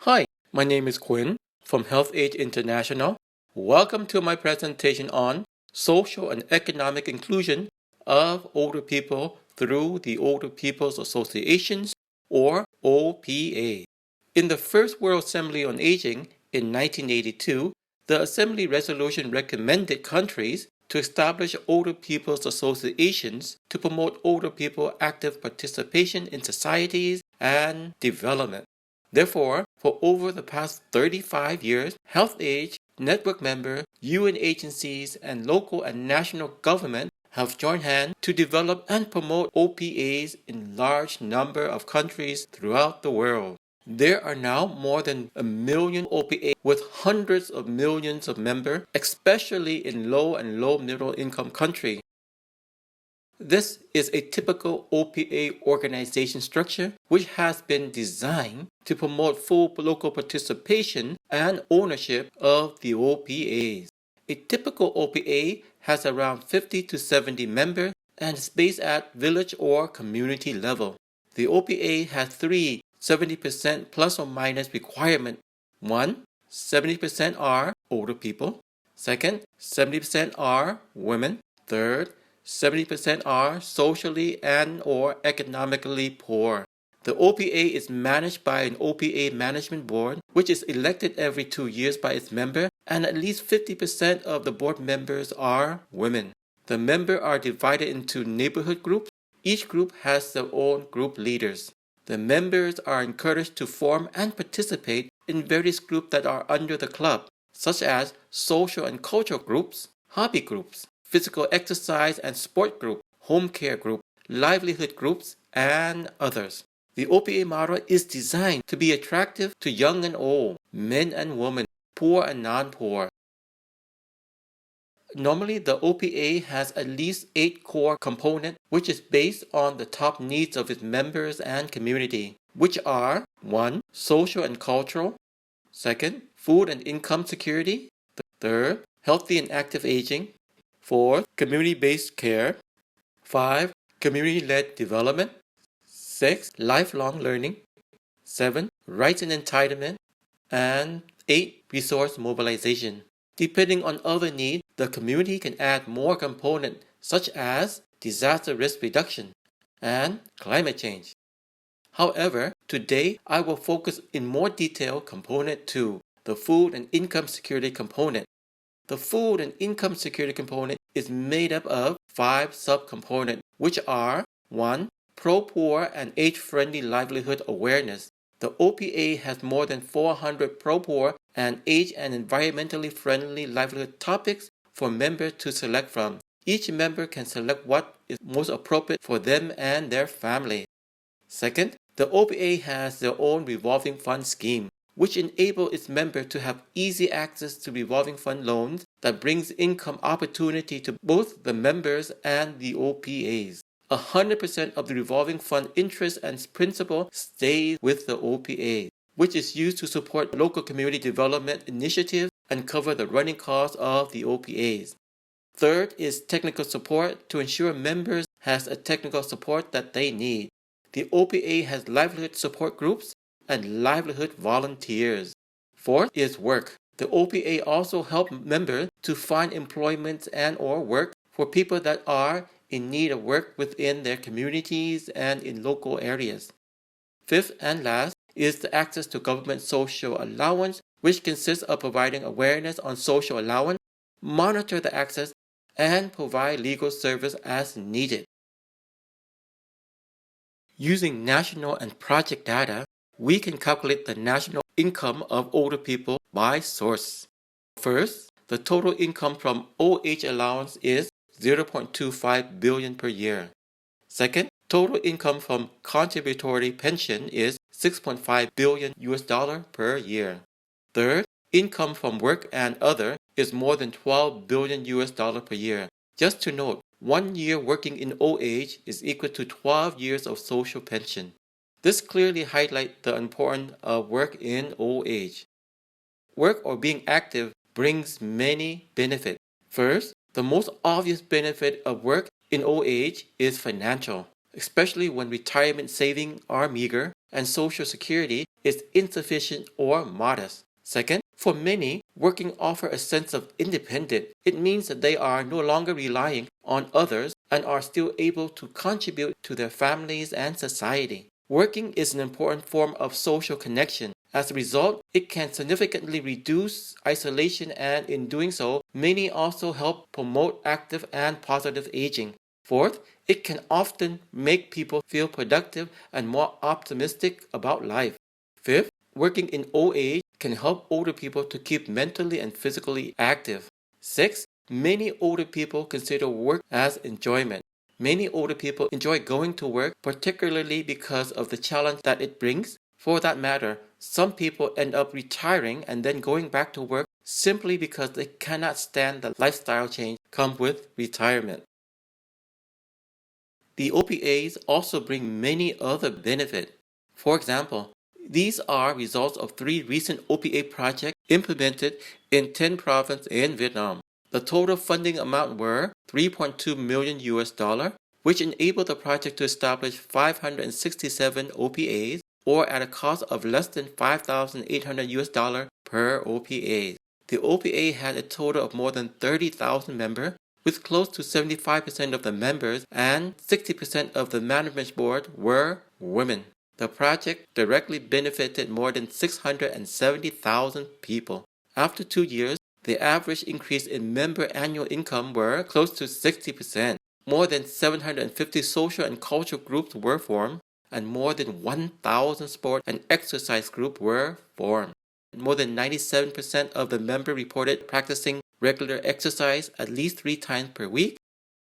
Hi, my name is Quinn from Health Age International. Welcome to my presentation on social and economic inclusion of older people through the Older People's Associations, or OPA. In the First World Assembly on Aging in 1982, the Assembly resolution recommended countries to establish older people's associations to promote older people active participation in societies and development. Therefore, for over the past 35 years, HealthAge network members, UN agencies, and local and national government have joined hands to develop and promote OPAs in large number of countries throughout the world. There are now more than 1 million OPA with hundreds of millions of members, especially in low and low middle income countries. This is a typical OPA organization structure which has been designed to promote full local participation and ownership of the OPAs. A typical OPA has around 50 to 70 members and is based at village or community level. The OPA has three 70% plus or minus requirements. One, 70% are older people. Second, 70% are women. Third, 70% are socially and or economically poor. The OPA is managed by an OPA management board, which is elected every 2 years by its member, and at least 50% of the board members are women. The members are divided into neighborhood groups. Each group has their own group leaders. The members are encouraged to form and participate in various groups that are under the club, such as social and cultural groups, hobby groups, physical exercise and sport group, home care group, livelihood groups, and others. The OPA model is designed to be attractive to young and old, men and women, poor and non-poor. Normally, the OPA has at least 8 core components, which is based on the top needs of its members and community, which are 1. Social and cultural. 2. Food and income security. 3. Healthy and active aging. 4. Community-based care. 5. Community-led development. 6. Lifelong learning. 7. Rights and entitlement. And 8. Resource mobilization. Depending on other needs, the community can add more components such as disaster risk reduction and climate change. However, today I will focus in more detail component 2, the food and income security component. The food and income security component is made up of 5 subcomponents, which are 1. Pro-poor and age-friendly livelihood awareness. The OPA has more than 400 pro-poor and age and environmentally friendly livelihood topics for members to select from. Each member can select what is most appropriate for them and their family. Second, the OPA has their own revolving fund scheme, which enables its members to have easy access to revolving fund loans that brings income opportunity to both the members and the OPAs. 100% of the revolving fund interest and principal stays with the OPA, which is used to support local community development initiatives and cover the running costs of the OPAs. Third is technical support to ensure members has a technical support that they need. The OPA has livelihood support groups and livelihood volunteers. Fourth is work. The OPA also helps members to find employment and or work for people that are in need of work within their communities and in local areas. Fifth and last is the access to government social allowance, which consists of providing awareness on social allowance, monitor the access, and provide legal service as needed. Using national and project data, we can calculate the national income of older people by source. First, the total income from OH allowance is 0.25 billion per year. Second, total income from contributory pension is 6.5 billion US dollar per year. Third, income from work and other is more than 12 billion US dollar per year. Just to note, 1 year working in OH is equal to 12 years of social pension. This clearly highlights the importance of work in OH. Work or being active brings many benefits. First, the most obvious benefit of work in OH is financial. especially when retirement savings are meager and Social Security is insufficient or modest. Second, for many, working offers a sense of independence. It means that they are no longer relying on others and are still able to contribute to their families and society. Working is an important form of social connection. As a result, it can significantly reduce isolation, and in doing so, many also help promote active and positive aging. Fourth, it can often make people feel productive and more optimistic about life. Fifth, working in old age can help older people to keep mentally and physically active. Sixth, many older people consider work as enjoyment. Many older people enjoy going to work, particularly because of the challenge that it brings. For that matter, some people end up retiring and then going back to work simply because they cannot stand the lifestyle change come with retirement. The OPAs also bring many other benefits. For example, these are results of 3 recent OPA projects implemented in 10 provinces in Vietnam. The total funding amount were 3.2 million US dollar, which enabled the project to establish 567 OPAs, or at a cost of less than 5,800 US dollar per OPA. The OPA had a total of more than 30,000 members, with close to 75% of the members and 60% of the management board were women. The project directly benefited more than 670,000 people. After 2 years, the average increase in member annual income were close to 60%. More than 750 social and cultural groups were formed, and more than 1,000 sport and exercise groups were formed. More than 97% of the members reported practicing regular exercise at least 3 times per week.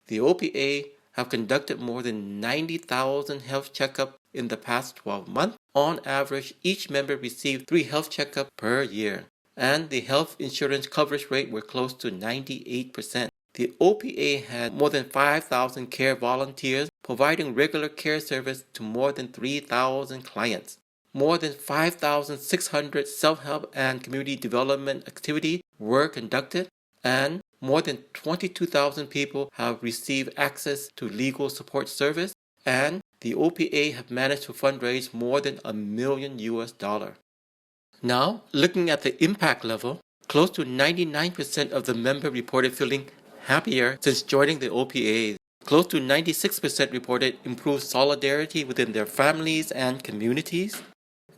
The OPA have conducted more than 90,000 health checkups in the past 12 months. On average, each member received 3 health checkups per year, and the health insurance coverage rate were close to 98%. The OPA had more than 5,000 care volunteers providing regular care service to more than 3,000 clients. More than 5,600 self-help and community development activities were conducted, and more than 22,000 people have received access to legal support service, and the OPA have managed to fundraise more than $1 million US. Now, looking at the impact level, close to 99% of the members reported feeling happier since joining the OPA. Close to 96% reported improved solidarity within their families and communities.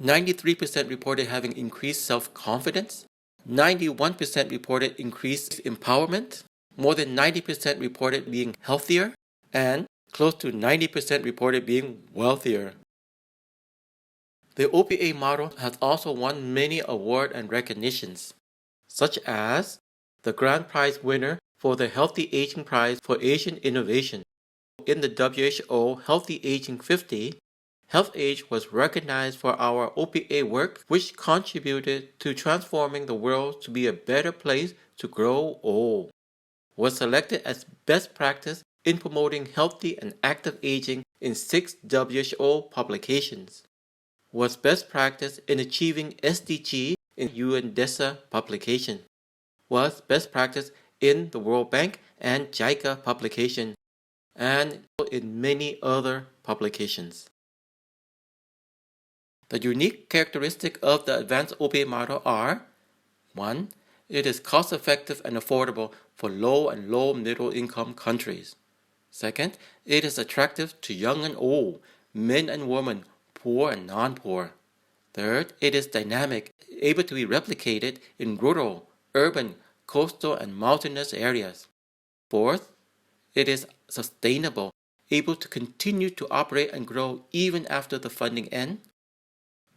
93% reported having increased self-confidence. 91% reported increased empowerment. More than 90% reported being healthier. And close to 90% reported being wealthier. The OPA model has also won many awards and recognitions, such as the Grand Prize winner for the Healthy Aging Prize for Asian Innovation. In the WHO Healthy Aging 50, HealthAge was recognized for our OPA work, which contributed to transforming the world to be a better place to grow old. Was selected as best practice in promoting healthy and active aging in 6 WHO publications. Was best practice in achieving SDG in UNDESA publication. Was best practice in the World Bank and JICA publication, and in many other publications. The unique characteristics of the advanced OPA model are: 1. It is cost-effective and affordable for low and low-middle income countries. 2. It is attractive to young and old, men and women, poor and non-poor. 3. It is dynamic, able to be replicated in rural, urban, coastal, and mountainous areas. 4. It is sustainable, able to continue to operate and grow even after the funding ends.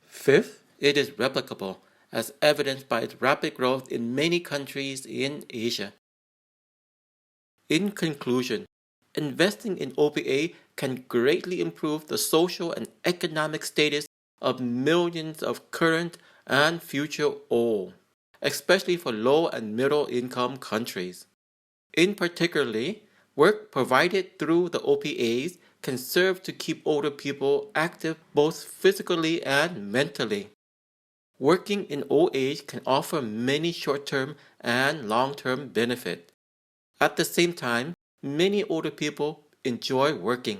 5. It is replicable, as evidenced by its rapid growth in many countries in Asia. In conclusion, investing in OPA can greatly improve the social and economic status of millions of current and future old, especially for low and middle income countries. In particular, work provided through the OPAs can serve to keep older people active both physically and mentally. Working in old age can offer many short-term and long-term benefits. At the same time, many older people enjoy working.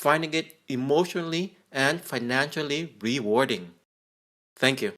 finding it emotionally and financially rewarding. Thank you.